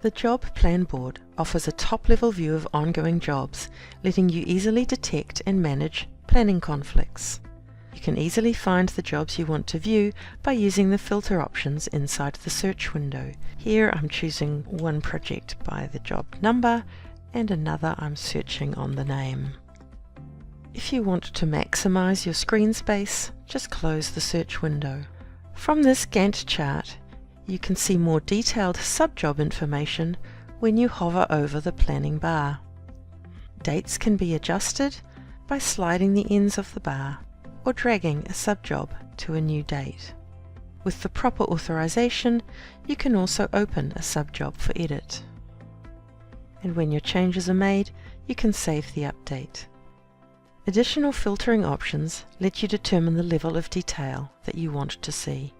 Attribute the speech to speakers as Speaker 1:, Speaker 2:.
Speaker 1: The Job Plan Board offers a top-level view of ongoing jobs, letting you easily detect and manage planning conflicts. You can easily find the jobs you want to view by using the filter options inside the search window. Here I'm choosing one project by the job number and another I'm searching on the name. If you want to maximize your screen space, just close the search window. From this Gantt chart, you can see more detailed sub-job information when you hover over the planning bar. Dates can be adjusted by sliding the ends of the bar or dragging a sub-job to a new date. With the proper authorization, you can also open a sub-job for edit. And when your changes are made, you can save the update. Additional filtering options let you determine the level of detail that you want to see.